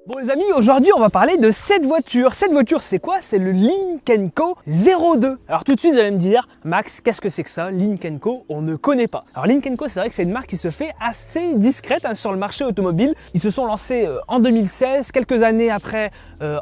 Bon les amis, aujourd'hui on va parler de cette voiture. Cette voiture c'est quoi? C'est le Lynk & Co 02. Alors tout de suite vous allez me dire, Max, qu'est-ce que c'est que ça? Lynk & Co, on ne connaît pas. Alors Lynk & Co, c'est vrai que c'est une marque qui se fait assez discrète sur le marché automobile. Ils se sont lancés en 2016, quelques années après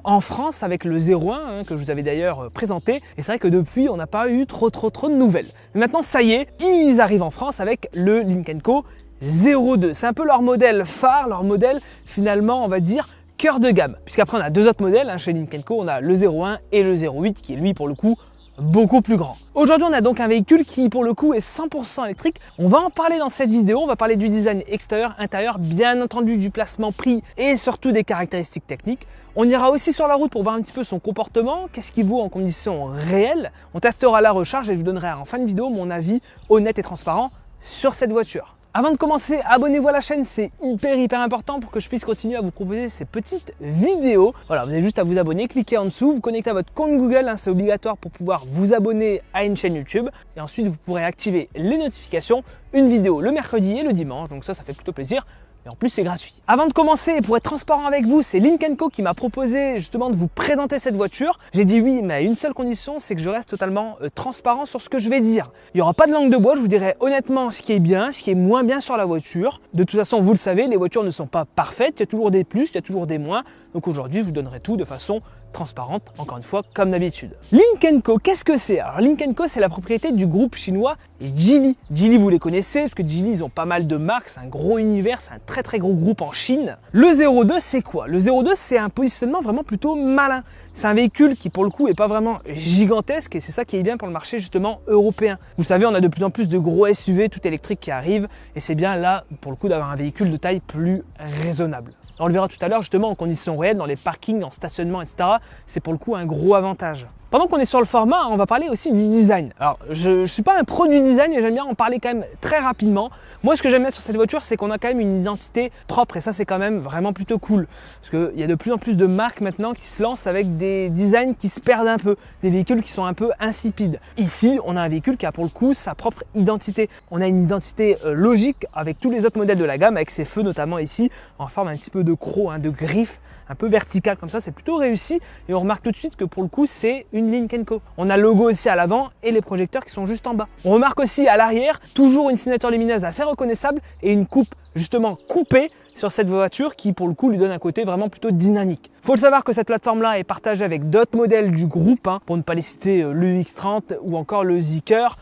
en France avec le 01 que je vous avais d'ailleurs présenté. Et c'est vrai que depuis on n'a pas eu trop de nouvelles. Mais maintenant ça y est, ils arrivent en France avec le Lynk & Co 02. C'est un peu leur modèle phare, leur modèle finalement on va dire cœur de gamme, puisqu'après on a deux autres modèles chez Lynk & Co, on a le 01 et le 08 qui est lui pour le coup beaucoup plus grand. Aujourd'hui on a donc un véhicule qui pour le coup est 100% électrique. On va en parler dans cette vidéo, on va parler du design extérieur, intérieur, bien entendu du placement prix et surtout des caractéristiques techniques. On ira aussi sur la route pour voir un petit peu son comportement, qu'est-ce qu'il vaut en conditions réelles. On testera la recharge et je vous donnerai en fin de vidéo mon avis honnête et transparent sur cette voiture. Avant de commencer, abonnez-vous à la chaîne, c'est hyper important pour que je puisse continuer à vous proposer ces petites vidéos. Voilà, vous avez juste à vous abonner, cliquez en dessous, vous connectez à votre compte Google, c'est obligatoire pour pouvoir vous abonner à une chaîne YouTube. Et ensuite, vous pourrez activer les notifications, une vidéo le mercredi et le dimanche, donc ça fait plutôt plaisir. Et en plus, c'est gratuit. Avant de commencer, pour être transparent avec vous, c'est Lynk & Co qui m'a proposé justement de vous présenter cette voiture. J'ai dit oui, mais à une seule condition, c'est que je reste totalement transparent sur ce que je vais dire. Il n'y aura pas de langue de bois, je vous dirai honnêtement ce qui est bien, ce qui est moins bien sur la voiture. De toute façon, vous le savez, les voitures ne sont pas parfaites, il y a toujours des plus, il y a toujours des moins. Donc aujourd'hui, je vous donnerai tout de façon transparente, encore une fois, comme d'habitude. Lynk & Co, qu'est-ce que c'est? Alors Lynk & Co, c'est la propriété du groupe chinois Geely. Geely, vous les connaissez, parce que Geely, ils ont pas mal de marques, c'est un gros univers, c'est un très gros groupe en Chine. Le 02, c'est quoi? Le 02, c'est un positionnement vraiment plutôt malin. C'est un véhicule qui, pour le coup, est pas vraiment gigantesque et c'est ça qui est bien pour le marché justement européen. Vous savez, on a de plus en plus de gros SUV tout électriques qui arrivent et c'est bien là, pour le coup, d'avoir un véhicule de taille plus raisonnable. On le verra tout à l'heure justement en conditions réelles, dans les parkings, en stationnement, etc. C'est pour le coup un gros avantage. Pendant qu'on est sur le format, on va parler aussi du design. Alors, je ne suis pas un pro du design, mais j'aime bien en parler quand même très rapidement. Moi, ce que j'aime bien sur cette voiture, c'est qu'on a quand même une identité propre et ça, c'est quand même vraiment plutôt cool. Parce qu'il y a de plus en plus de marques maintenant qui se lancent avec des designs qui se perdent un peu, des véhicules qui sont un peu insipides. Ici, on a un véhicule qui a pour le coup sa propre identité. On a une identité logique avec tous les autres modèles de la gamme, avec ses feux notamment ici, en forme un petit peu de croc, de griffe, un peu vertical comme ça, c'est plutôt réussi et on remarque tout de suite que pour le coup c'est une Lynk & Co. On a le logo aussi à l'avant et les projecteurs qui sont juste en bas. On remarque aussi à l'arrière toujours une signature lumineuse assez reconnaissable et une coupe justement coupée sur cette voiture qui pour le coup lui donne un côté vraiment plutôt dynamique. Faut le savoir que cette plateforme là est partagée avec d'autres modèles du groupe, pour ne pas les citer, le X30 ou encore le Zeekr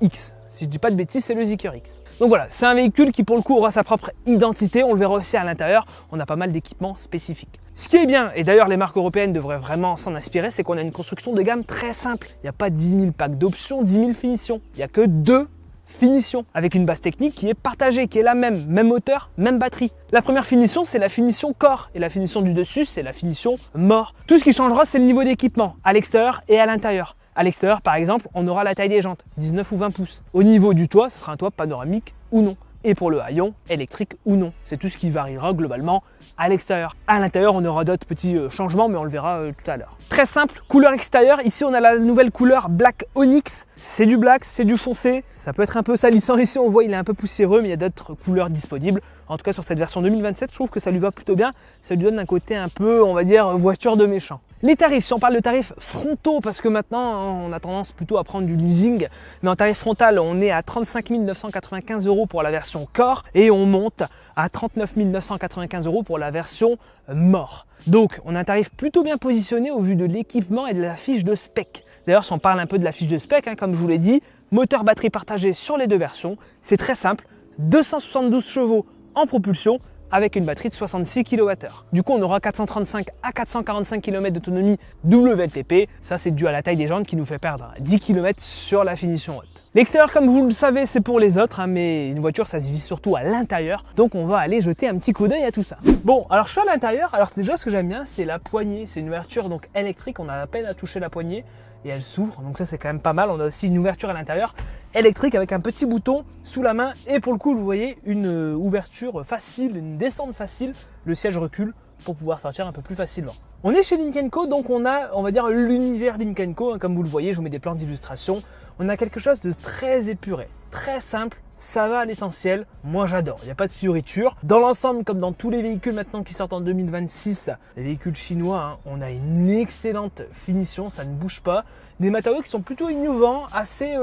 X. Si je dis pas de bêtises, c'est le Zeekr X. Donc voilà, c'est un véhicule qui pour le coup aura sa propre identité, on le verra aussi à l'intérieur, on a pas mal d'équipements spécifiques. Ce qui est bien, et d'ailleurs les marques européennes devraient vraiment s'en inspirer, c'est qu'on a une construction de gamme très simple. Il n'y a pas 10 000 packs d'options, 10 000 finitions, il n'y a que 2 finitions, avec une base technique qui est partagée, qui est la même moteur, même batterie. La première finition, c'est la finition corps, et la finition du dessus, c'est la finition mort. Tout ce qui changera, c'est le niveau d'équipement, à l'extérieur et à l'intérieur. À l'extérieur, par exemple, on aura la taille des jantes, 19 ou 20 pouces. Au niveau du toit, ce sera un toit panoramique ou non. Et pour le haillon, électrique ou non. C'est tout ce qui variera globalement à l'extérieur. À l'intérieur, on aura d'autres petits changements, mais on le verra tout à l'heure. Très simple, couleur extérieure. Ici, on a la nouvelle couleur Black Onyx. C'est du black, c'est du foncé. Ça peut être un peu salissant ici, on voit il est un peu poussiéreux, mais il y a d'autres couleurs disponibles. En tout cas, sur cette version 2027, je trouve que ça lui va plutôt bien. Ça lui donne un côté un peu, on va dire, voiture de méchant. Les tarifs, si on parle de tarifs frontaux, parce que maintenant on a tendance plutôt à prendre du leasing, mais en tarif frontal on est à 35 995 € pour la version Core et on monte à 39 995 € pour la version Mort. Donc on a un tarif plutôt bien positionné au vu de l'équipement et de la fiche de spec. D'ailleurs si on parle un peu de la fiche de spec, comme je vous l'ai dit, moteur batterie partagée sur les deux versions, c'est très simple, 272 chevaux en propulsion, avec une batterie de 66 kWh. Du coup, on aura 435 à 445 km d'autonomie WLTP. Ça, c'est dû à la taille des jantes qui nous fait perdre 10 km sur la finition haute. L'extérieur, comme vous le savez, c'est pour les autres, mais une voiture, ça se vit surtout à l'intérieur. Donc, on va aller jeter un petit coup d'œil à tout ça. Bon, alors je suis à l'intérieur. Alors déjà, ce que j'aime bien, c'est la poignée. C'est une ouverture donc électrique. On a à peine à toucher la poignée et elle s'ouvre. Donc ça, c'est quand même pas mal. On a aussi une ouverture à l'intérieur électrique avec un petit bouton sous la main. Et pour le coup, vous voyez, une ouverture facile, une descente facile. Le siège recule pour pouvoir sortir un peu plus facilement. On est chez Lynk & Co, donc on a, on va dire, l'univers Lynk & Co. Comme vous le voyez, je vous mets des plans d'illustration. On a quelque chose de très épuré. très simple. Ça va à l'essentiel, moi j'adore, il n'y a pas de fioritures. Dans l'ensemble, comme dans tous les véhicules maintenant qui sortent en 2026, les véhicules chinois, hein, on a une excellente finition, ça ne bouge pas. Des matériaux qui sont plutôt innovants, assez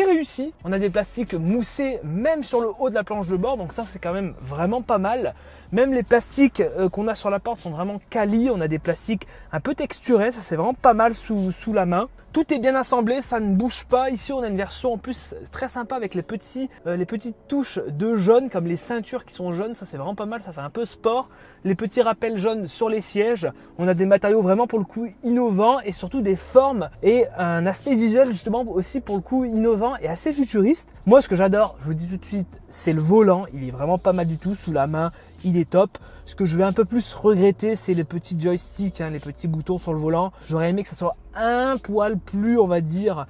réussis. On a des plastiques moussés même sur le haut de la planche de bord, donc ça c'est quand même vraiment pas mal. Même les plastiques qu'on a sur la porte sont vraiment quali, on a des plastiques un peu texturés, ça c'est vraiment pas mal sous la main. Tout est bien assemblé, ça ne bouge pas. Ici on a une version en plus très sympa avec les petites touches de jaune, comme les ceintures qui sont jaunes, ça c'est vraiment pas mal, ça fait un peu sport. Les petits rappels jaunes sur les sièges, on a des matériaux vraiment pour le coup innovants et surtout des formes et un aspect visuel justement aussi pour le coup innovant et assez futuriste. Moi ce que j'adore, je vous dis tout de suite, c'est le volant, il est vraiment pas mal du tout sous la main, il est top. Ce que je vais un peu plus regretter, c'est les petits joysticks, hein, les petits boutons sur le volant. J'aurais aimé que ça soit un poil plus, on va dire,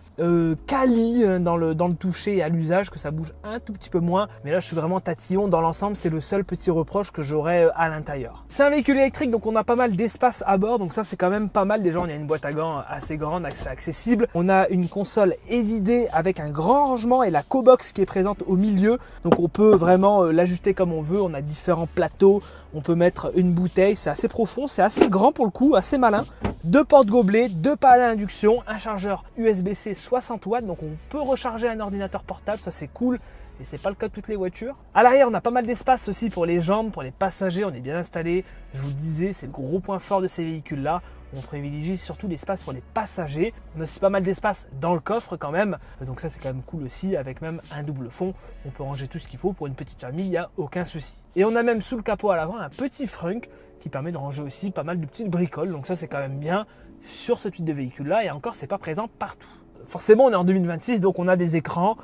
quali dans le toucher et à l'usage, que ça bouge un tout petit peu moins. Mais là, je suis vraiment tatillon. Dans l'ensemble, c'est le seul petit reproche que j'aurais à l'intérieur. C'est un véhicule électrique, donc on a pas mal d'espace à bord. Donc ça, c'est quand même pas mal. Déjà, on a une boîte à gants assez grande, assez accessible. On a une console évidée avec un grand rangement et la cobox qui est présente au milieu. Donc on peut vraiment l'ajuster comme on veut. On a différents plateaux. On peut mettre une bouteille. C'est assez profond, c'est assez grand pour le coup, assez malin. Deux portes gobelets, deux pales à induction, un chargeur USB-C 60 watts, donc on peut recharger un ordinateur portable, ça c'est cool. Et c'est pas le cas de toutes les voitures. À l'arrière, on a pas mal d'espace aussi pour les jambes, pour les passagers, on est bien installé. Je vous le disais, c'est le gros point fort de ces véhicules-là. On privilégie surtout l'espace pour les passagers. On a aussi pas mal d'espace dans le coffre quand même. Donc ça, c'est quand même cool aussi, avec même un double fond. On peut ranger tout ce qu'il faut pour une petite famille, il n'y a aucun souci. Et on a même sous le capot à l'avant un petit frunk qui permet de ranger aussi pas mal de petites bricoles. Donc ça, c'est quand même bien sur ce type de véhicule-là. Et encore, c'est pas présent partout. Forcément, on est en 2026, donc on a des écrans.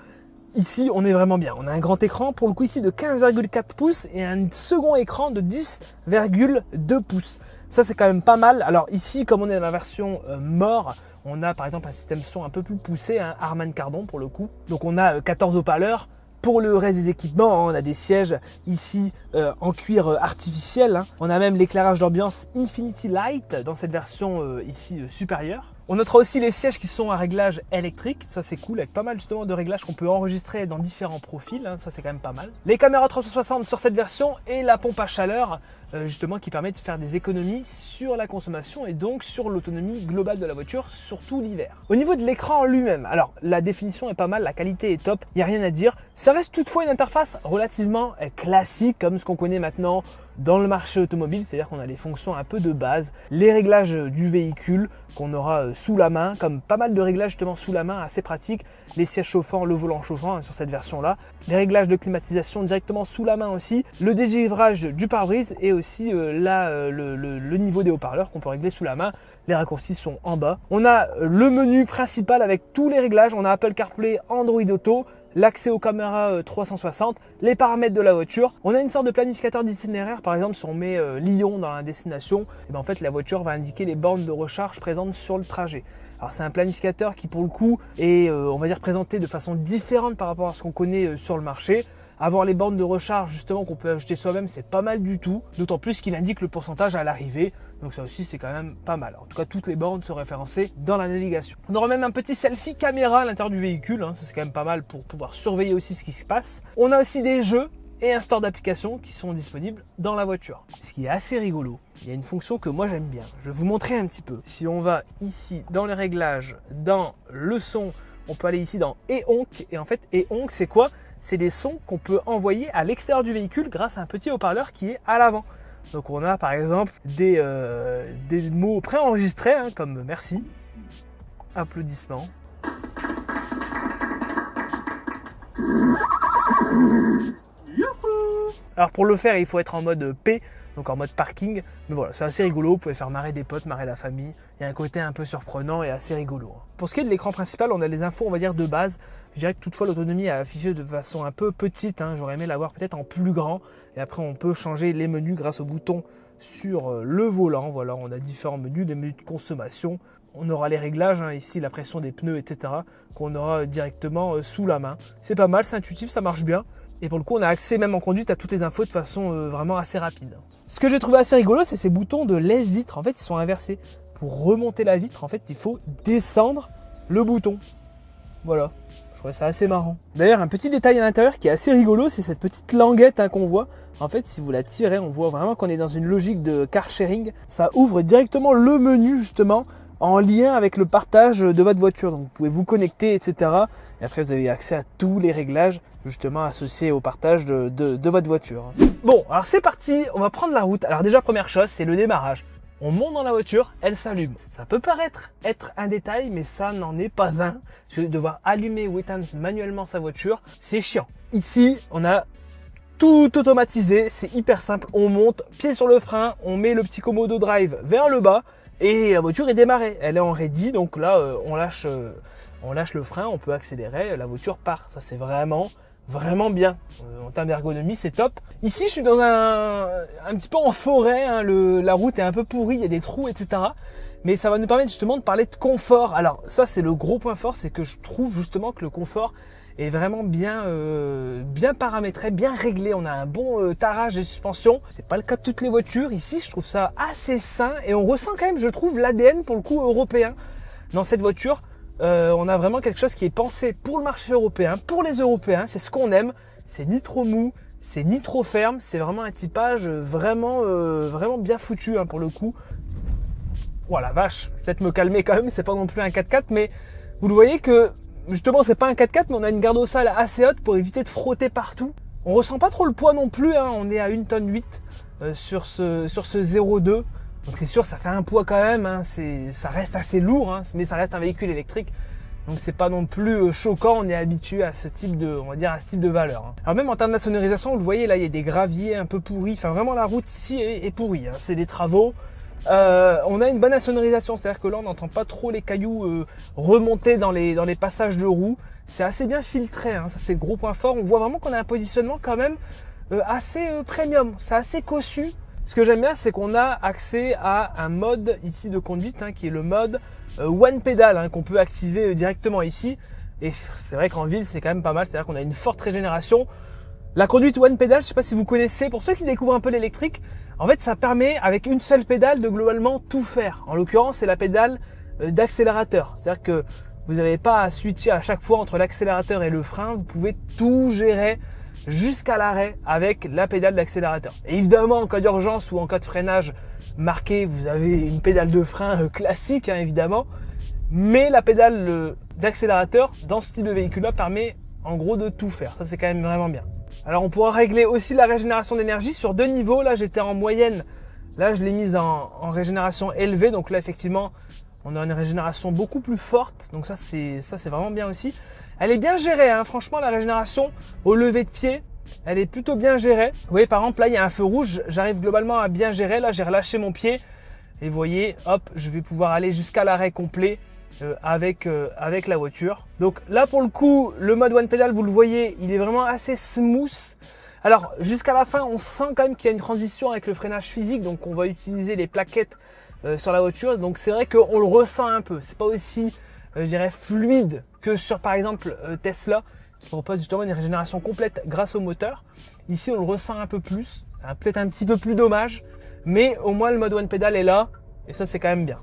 Ici, on est vraiment bien. On a un grand écran, pour le coup ici, de 15,4 pouces et un second écran de 10,2 pouces. Ça, c'est quand même pas mal. Alors ici, comme on est dans la version More, on a par exemple un système son un peu plus poussé, un Harman Kardon pour le coup. Donc on a 14 haut-parleurs. Pour le reste des équipements, on a des sièges ici en cuir artificiel. On a même l'éclairage d'ambiance Infinity Light dans cette version ici supérieure. On notera aussi les sièges qui sont à réglage électrique. Ça c'est cool, avec pas mal justement de réglages qu'on peut enregistrer dans différents profils. Ça c'est quand même pas mal. Les caméras 360 sur cette version et la pompe à chaleur justement qui permet de faire des économies sur la consommation et donc sur l'autonomie globale de la voiture, surtout l'hiver. Au niveau de l'écran en lui-même, alors la définition est pas mal, la qualité est top, il n'y a rien à dire. Ça reste toutefois une interface relativement classique comme ce qu'on connaît maintenant dans le marché automobile, c'est-à-dire qu'on a les fonctions un peu de base, les réglages du véhicule qu'on aura sous la main, comme pas mal de réglages justement sous la main, assez pratiques, les sièges chauffants, le volant chauffant sur cette version-là, les réglages de climatisation directement sous la main aussi, le dégivrage du pare-brise et aussi le niveau des haut-parleurs qu'on peut régler sous la main. Les raccourcis sont en bas. On a le menu principal avec tous les réglages, on a Apple CarPlay, Android Auto, l'accès aux caméras 360, les paramètres de la voiture. On a une sorte de planificateur d'itinéraire, par exemple si on met Lyon dans la destination, et bien en fait la voiture va indiquer les bornes de recharge présentes sur le trajet. Alors c'est un planificateur qui pour le coup est on va dire présenté de façon différente par rapport à ce qu'on connaît sur le marché. Avoir les bornes de recharge justement qu'on peut ajouter soi-même, c'est pas mal du tout, d'autant plus qu'il indique le pourcentage à l'arrivée, donc ça aussi c'est quand même pas mal. En tout cas toutes les bornes sont référencées dans la navigation. On aura même un petit selfie caméra à l'intérieur du véhicule, ça c'est quand même pas mal pour pouvoir surveiller aussi ce qui se passe. On a aussi des jeux et un store d'applications qui sont disponibles dans la voiture. Ce qui est assez rigolo, il y a une fonction que moi j'aime bien, je vais vous montrer un petit peu. Si on va ici dans les réglages, dans le son, on peut aller ici dans E-Onc, et en fait E-Onc c'est quoi ? C'est des sons qu'on peut envoyer à l'extérieur du véhicule grâce à un petit haut-parleur qui est à l'avant. Donc on a par exemple des mots préenregistrés comme merci, applaudissements. Alors pour le faire, il faut être en mode P, donc en mode parking. Mais voilà, c'est assez rigolo, vous pouvez faire marrer des potes, marrer la famille. Il y a un côté un peu surprenant et assez rigolo. Pour ce qui est de l'écran principal, on a les infos, on va dire, de base. Je dirais que toutefois l'autonomie est affichée de façon un peu petite. J'aurais aimé l'avoir peut-être en plus grand. Et après, on peut changer les menus grâce au bouton sur le volant. Voilà, on a différents menus, des menus de consommation. On aura les réglages, ici la pression des pneus, etc. qu'on aura directement sous la main. C'est pas mal, c'est intuitif, ça marche bien. Et pour le coup, on a accès même en conduite à toutes les infos de façon vraiment assez rapide. Ce que j'ai trouvé assez rigolo, c'est ces boutons de lève-vitre. En fait, ils sont inversés. Pour remonter la vitre, en fait, il faut descendre le bouton. Voilà. Je trouvais ça assez marrant. D'ailleurs, un petit détail à l'intérieur qui est assez rigolo, c'est cette petite languette hein, qu'on voit. En fait, si vous la tirez, on voit vraiment qu'on est dans une logique de car sharing. Ça ouvre directement le menu justement en lien avec le partage de votre voiture. Donc vous pouvez vous connecter, etc. Et après, vous avez accès à tous les réglages justement associés au partage de votre voiture. Bon, alors c'est parti, on va prendre la route. Alors déjà, première chose, c'est le démarrage. On monte dans la voiture, elle s'allume. Ça peut paraître être un détail, mais ça n'en est pas un. Parce que devoir allumer ou éteindre manuellement sa voiture, c'est chiant. Ici, on a tout automatisé, c'est hyper simple. On monte, pied sur le frein, on met le petit Komodo Drive vers le bas et la voiture est démarrée. Elle est en ready, donc là, on lâche le frein, on peut accélérer, la voiture part. Ça, c'est vraiment bien. En termes d'ergonomie, c'est top. Ici, je suis dans un petit peu en forêt. Hein, la route est un peu pourrie, il y a des trous, etc. Mais ça va nous permettre justement de parler de confort. Alors ça, c'est le gros point fort, c'est que je trouve justement que le confort est vraiment bien paramétré, bien réglé. On a un bon tarage des suspensions. C'est pas le cas de toutes les voitures. Ici, je trouve ça assez sain et on ressent quand même, je trouve, l'ADN pour le coup européen dans cette voiture. On a vraiment quelque chose qui est pensé pour le marché européen, pour les Européens. C'est ce qu'on aime. C'est ni trop mou, c'est ni trop ferme. C'est vraiment un typage vraiment bien foutu hein, pour le coup. Voilà, vache. Je vais peut-être me calmer quand même. C'est pas non plus un 4x4, mais vous le voyez que justement c'est pas un 4x4, mais on a une garde au sol assez haute pour éviter de frotter partout. On ressent pas trop le poids non plus. Hein. On est à 1,8 tonne sur ce 0,2. Donc c'est sûr, ça fait un poids quand même, hein. Ça reste assez lourd, hein, mais ça reste un véhicule électrique. Donc c'est pas non plus choquant, on est habitué à ce type de, on va dire, à ce type de valeur. Hein. Alors même en termes de sonorisation, vous le voyez là, il y a des graviers un peu pourris. Enfin vraiment la route ici est pourrie, hein. C'est des travaux. On a une bonne sonorisation, c'est-à-dire que là on n'entend pas trop les cailloux remonter dans les passages de roues. C'est assez bien filtré, hein. Ça c'est le gros point fort. On voit vraiment qu'on a un positionnement quand même assez premium, c'est assez cossu. Ce que j'aime bien, c'est qu'on a accès à un mode ici de conduite, hein, qui est le mode One Pedal, hein, qu'on peut activer directement ici. Et c'est vrai qu'en ville, c'est quand même pas mal, c'est-à-dire qu'on a une forte régénération. La conduite One Pedal, je ne sais pas si vous connaissez, pour ceux qui découvrent un peu l'électrique, en fait, ça permet avec une seule pédale de globalement tout faire. En l'occurrence, c'est la pédale d'accélérateur. C'est-à-dire que vous n'avez pas à switcher à chaque fois entre l'accélérateur et le frein, vous pouvez tout gérer jusqu'à l'arrêt avec la pédale d'accélérateur. Et évidemment, en cas d'urgence ou en cas de freinage marqué, vous avez une pédale de frein classique, hein, évidemment. Mais la pédale d'accélérateur, dans ce type de véhicule-là, permet en gros de tout faire. Ça, c'est quand même vraiment bien. Alors, on pourra régler aussi la régénération d'énergie sur 2 niveaux. Là, j'étais en moyenne. Là, je l'ai mise en régénération élevée. Donc là, effectivement, on a une régénération beaucoup plus forte. Donc ça, c'est vraiment bien aussi. Elle est bien gérée, hein. Franchement, la régénération au lever de pied, elle est plutôt bien gérée. Vous voyez, par exemple, là, il y a un feu rouge. J'arrive globalement à bien gérer. Là, j'ai relâché mon pied. Et vous voyez, hop, je vais pouvoir aller jusqu'à l'arrêt complet avec la voiture. Donc là, pour le coup, le mode One Pedal, vous le voyez, il est vraiment assez smooth. Alors, jusqu'à la fin, on sent quand même qu'il y a une transition avec le freinage physique. Donc, on va utiliser les plaquettes sur la voiture. Donc, c'est vrai qu'on le ressent un peu. C'est pas aussi, je dirais, fluide que sur, par exemple, Tesla, qui propose justement une régénération complète grâce au moteur. Ici, on le ressent un peu plus. C'est peut-être un petit peu plus dommage. Mais au moins, le mode One Pedal est là. Et ça, c'est quand même bien.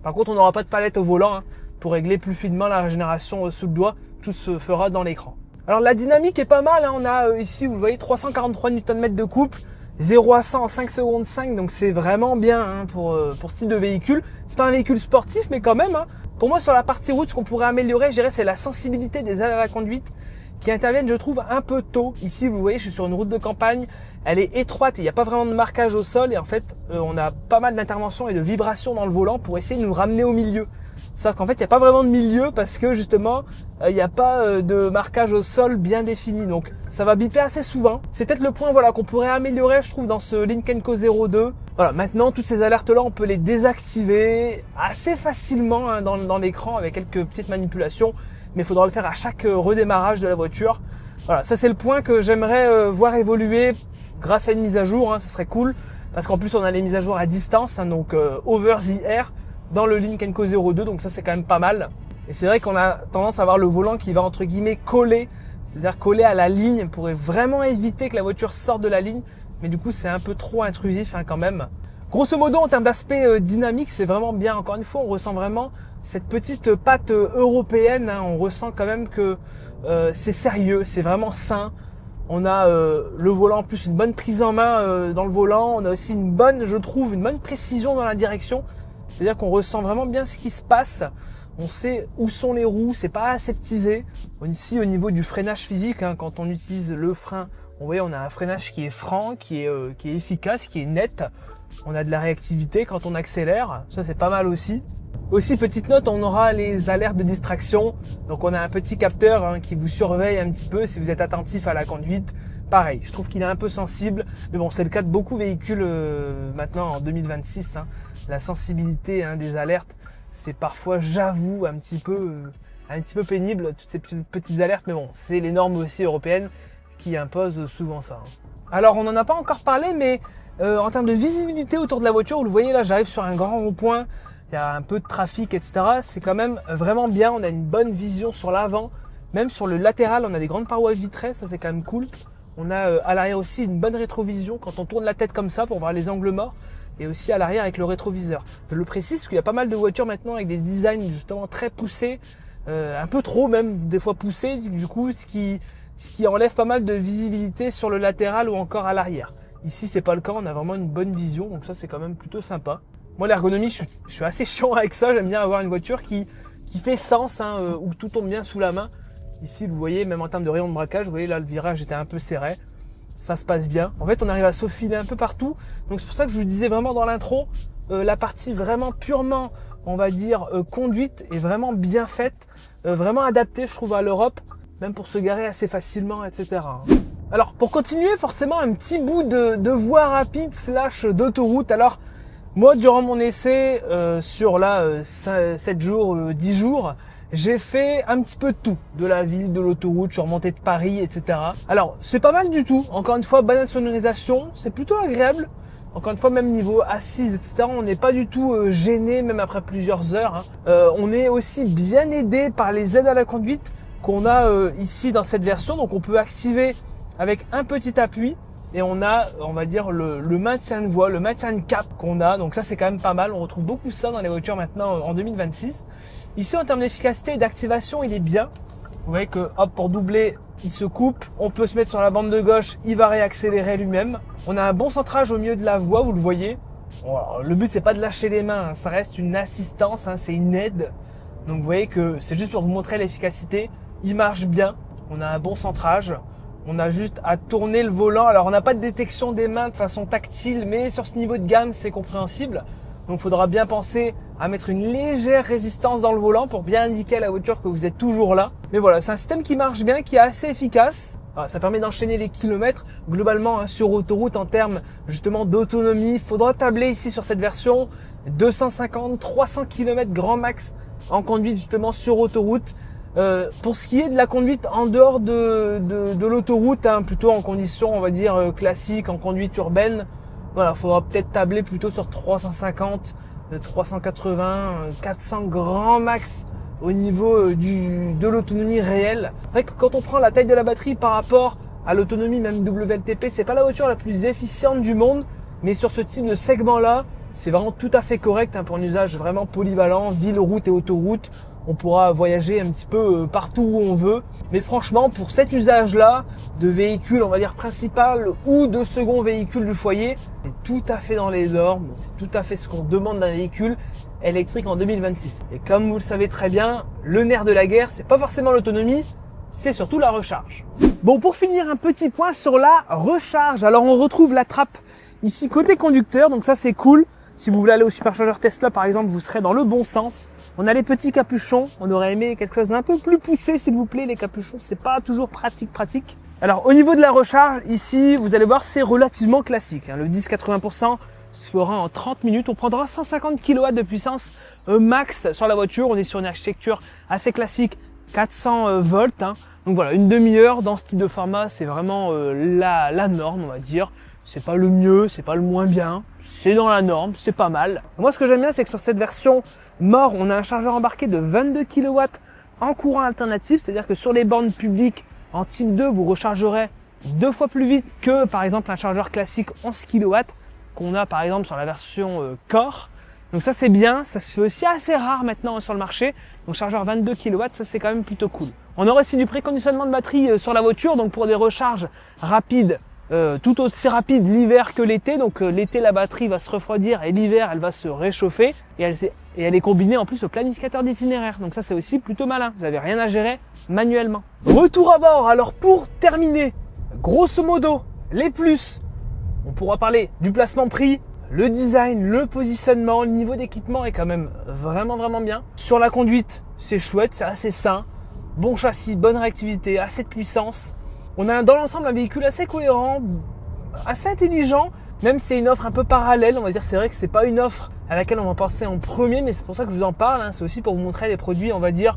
Par contre, on n'aura pas de palette au volant hein, pour régler plus finement la régénération sous le doigt. Tout se fera dans l'écran. Alors, la dynamique est pas mal. Hein. On a ici, vous voyez, 343 Nm de couple. 0 à 100 en 5 secondes 5. Donc, c'est vraiment bien hein, pour ce type de véhicule. C'est pas un véhicule sportif, mais quand même. Hein. Pour moi, sur la partie route, ce qu'on pourrait améliorer, je dirais, c'est la sensibilité des aides à la conduite qui interviennent, je trouve, un peu tôt. Ici, vous voyez, je suis sur une route de campagne. Elle est étroite et il n'y a pas vraiment de marquage au sol. Et en fait, on a pas mal d'interventions et de vibrations dans le volant pour essayer de nous ramener au milieu. Sauf qu'en fait, il n'y a pas vraiment de milieu parce que justement, il n'y a pas de marquage au sol bien défini. Donc, ça va biper assez souvent. C'est peut-être le point voilà, qu'on pourrait améliorer, je trouve, dans ce Lynk & Co 02. Voilà, maintenant, toutes ces alertes-là, on peut les désactiver assez facilement hein, dans l'écran avec quelques petites manipulations. Mais il faudra le faire à chaque redémarrage de la voiture. Voilà, ça c'est le point que j'aimerais voir évoluer grâce à une mise à jour. Hein, ça serait cool parce qu'en plus, on a les mises à jour à distance, hein, donc over the air. Dans le Lynk & Co 02, donc ça c'est quand même pas mal. Et c'est vrai qu'on a tendance à avoir le volant qui va entre guillemets coller, c'est-à-dire coller à la ligne pour vraiment éviter que la voiture sorte de la ligne. Mais du coup c'est un peu trop intrusif hein, quand même. Grosso modo, en termes d'aspect dynamique, c'est vraiment bien. Encore une fois, on ressent vraiment cette petite patte européenne. Hein. On ressent quand même que c'est sérieux, c'est vraiment sain. On a le volant, en plus une bonne prise en main dans le volant. On a aussi une bonne, je trouve, une bonne précision dans la direction. C'est-à-dire qu'on ressent vraiment bien ce qui se passe. On sait où sont les roues, c'est pas aseptisé. Ici, au niveau du freinage physique, hein, quand on utilise le frein, vous voyez, on a un freinage qui est franc, qui est efficace, qui est net. On a de la réactivité quand on accélère, ça c'est pas mal aussi. Aussi, petite note, on aura les alertes de distraction. Donc on a un petit capteur hein, qui vous surveille un petit peu si vous êtes attentif à la conduite. Pareil, je trouve qu'il est un peu sensible. Mais bon, c'est le cas de beaucoup de véhicules maintenant en 2026. Hein. La sensibilité hein, des alertes, c'est parfois, j'avoue, un petit peu pénible, toutes ces petites alertes. Mais bon, c'est les normes aussi européennes qui imposent souvent ça. Hein. Alors, on n'en a pas encore parlé, mais en termes de visibilité autour de la voiture, vous le voyez là, j'arrive sur un grand rond-point, il y a un peu de trafic, etc. C'est quand même vraiment bien, on a une bonne vision sur l'avant, même sur le latéral, on a des grandes parois vitrées, ça c'est quand même cool. On a à l'arrière aussi une bonne rétrovision quand on tourne la tête comme ça pour voir les angles morts, et aussi à l'arrière avec le rétroviseur. Je le précise parce qu'il y a pas mal de voitures maintenant avec des designs justement très poussés, un peu trop même, des fois poussés, du coup, ce qui enlève pas mal de visibilité sur le latéral ou encore à l'arrière. Ici, c'est pas le cas, on a vraiment une bonne vision, donc ça, c'est quand même plutôt sympa. Moi, l'ergonomie, je suis assez chiant avec ça, j'aime bien avoir une voiture qui fait sens, hein, où tout tombe bien sous la main. Ici, vous voyez, même en termes de rayon de braquage, vous voyez, là, le virage était un peu serré. Ça se passe bien. En fait, on arrive à se filer un peu partout. Donc, c'est pour ça que je vous disais vraiment dans l'intro, la partie vraiment purement, on va dire, conduite est vraiment bien faite, vraiment adaptée, je trouve, à l'Europe, même pour se garer assez facilement, etc. Alors pour continuer, forcément un petit bout de voie rapide / d'autoroute. Alors moi durant mon essai sur là 7 jours, 10 jours, j'ai fait un petit peu de tout, de la ville, de l'autoroute, je suis remonté de Paris, etc. Alors c'est pas mal du tout, encore une fois bonne sonorisation, c'est plutôt agréable. Encore une fois, même niveau assise, etc., on n'est pas du tout gêné, même après plusieurs heures. Hein. On est aussi bien aidé par les aides à la conduite qu'on a ici dans cette version. Donc on peut activer avec un petit appui et on a, on va dire, le maintien de voie, le maintien de cap qu'on a. Donc ça, c'est quand même pas mal. On retrouve beaucoup ça dans les voitures maintenant en 2026. Ici, en termes d'efficacité et d'activation, il est bien. Vous voyez que, hop, pour doubler, il se coupe. On peut se mettre sur la bande de gauche, il va réaccélérer lui-même. On a un bon centrage au milieu de la voie, vous le voyez. Bon, alors, le but, c'est pas de lâcher les mains. Hein. Ça reste une assistance, hein, c'est une aide. Donc vous voyez que c'est juste pour vous montrer l'efficacité. Il marche bien. On a un bon centrage. On a juste à tourner le volant. Alors, on n'a pas de détection des mains de façon tactile, mais sur ce niveau de gamme, c'est compréhensible. Donc, il faudra bien penser à mettre une légère résistance dans le volant pour bien indiquer à la voiture que vous êtes toujours là. Mais voilà, c'est un système qui marche bien, qui est assez efficace. Alors, ça permet d'enchaîner les kilomètres. Globalement, hein, sur autoroute, en termes justement d'autonomie, il faudra tabler ici sur cette version 250-300 km grand max en conduite justement sur autoroute. Pour ce qui est de la conduite en dehors de l'autoroute, hein, plutôt en conditions, on va dire, classiques, en conduite urbaine, voilà, faudra peut-être tabler plutôt sur 350, 380, 400 grand max au niveau de l'autonomie réelle. C'est vrai que quand on prend la taille de la batterie par rapport à l'autonomie même WLTP, c'est pas la voiture la plus efficiente du monde, mais sur ce type de segment-là, c'est vraiment tout à fait correct hein, pour un usage vraiment polyvalent, ville, route et autoroute. On pourra voyager un petit peu partout où on veut. Mais franchement, pour cet usage-là, de véhicule, on va dire principal ou de second véhicule du foyer, c'est tout à fait dans les normes. C'est tout à fait ce qu'on demande d'un véhicule électrique en 2026. Et comme vous le savez très bien, le nerf de la guerre, c'est pas forcément l'autonomie, c'est surtout la recharge. Bon, pour finir, un petit point sur la recharge. Alors, on retrouve la trappe ici côté conducteur, donc ça c'est cool. Si vous voulez aller au superchargeur Tesla, par exemple, vous serez dans le bon sens. On a les petits capuchons. On aurait aimé quelque chose d'un peu plus poussé, s'il vous plaît. Les capuchons, c'est pas toujours pratique. Alors, au niveau de la recharge, ici, vous allez voir, c'est relativement classique. Le 10-80% se fera en 30 minutes. On prendra 150 kW de puissance max sur la voiture. On est sur une architecture assez classique, 400 volts. Hein. Donc voilà, une demi-heure dans ce type de format, c'est vraiment la norme, on va dire. C'est pas le mieux, c'est pas le moins bien, c'est dans la norme, c'est pas mal. Moi, ce que j'aime bien, c'est que sur cette version More, on a un chargeur embarqué de 22 kW en courant alternatif, c'est-à-dire que sur les bornes publiques en type 2, vous rechargerez 2 fois plus vite que par exemple un chargeur classique 11 kW. qu'on a par exemple sur la version Core. Donc ça c'est bien, ça se fait aussi assez rare maintenant sur le marché. Donc chargeur 22 kW, ça c'est quand même plutôt cool. On aura aussi du préconditionnement de batterie sur la voiture, donc pour des recharges rapides, tout aussi rapides l'hiver que l'été. Donc l'été la batterie va se refroidir et l'hiver elle va se réchauffer. Et elle est combinée en plus au planificateur d'itinéraire. Donc ça c'est aussi plutôt malin, vous n'avez rien à gérer manuellement. Retour à bord, alors pour terminer, grosso modo, les plus, on pourra parler du placement prix, le design, le positionnement, le niveau d'équipement est quand même vraiment bien. Sur la conduite, c'est chouette, c'est assez sain. Bon châssis, bonne réactivité, assez de puissance. On a dans l'ensemble un véhicule assez cohérent, assez intelligent, même si c'est une offre un peu parallèle. On va dire c'est vrai que c'est pas une offre à laquelle on va penser en premier, mais c'est pour ça que je vous en parle. C'est aussi pour vous montrer les produits, on va dire,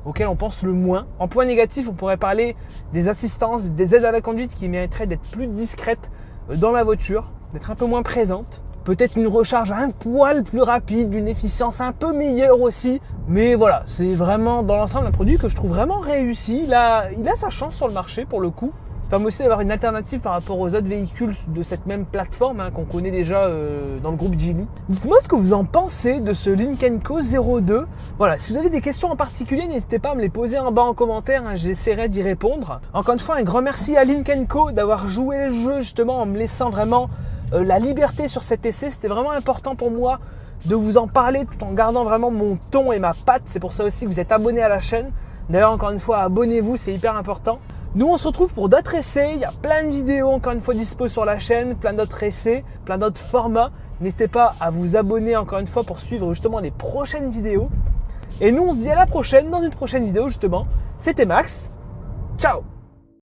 auxquels on pense le moins. En point négatif, on pourrait parler des assistances, des aides à la conduite qui mériteraient d'être plus discrètes dans la voiture, d'être un peu moins présentes. Peut-être une recharge un poil plus rapide, une efficience un peu meilleure aussi. Mais voilà, c'est vraiment dans l'ensemble un produit que je trouve vraiment réussi. Il a sa chance sur le marché pour le coup. Ça permet aussi d'avoir une alternative par rapport aux autres véhicules de cette même plateforme qu'on connaît déjà dans le groupe Geely. Dites-moi ce que vous en pensez de ce Lynk & Co 02. Voilà, si vous avez des questions en particulier, n'hésitez pas à me les poser en bas en commentaire, j'essaierai d'y répondre. Encore une fois, un grand merci à Lynk & Co d'avoir joué le jeu justement en me laissant vraiment la liberté sur cet essai. C'était vraiment important pour moi de vous en parler tout en gardant vraiment mon ton et ma patte. C'est pour ça aussi que vous êtes abonné à la chaîne. D'ailleurs, encore une fois, abonnez-vous, c'est hyper important. Nous, on se retrouve pour d'autres essais. Il y a plein de vidéos, encore une fois, dispo sur la chaîne, plein d'autres essais, plein d'autres formats. N'hésitez pas à vous abonner, encore une fois, pour suivre justement les prochaines vidéos. Et nous, on se dit à la prochaine, dans une prochaine vidéo, justement. C'était Max. Ciao!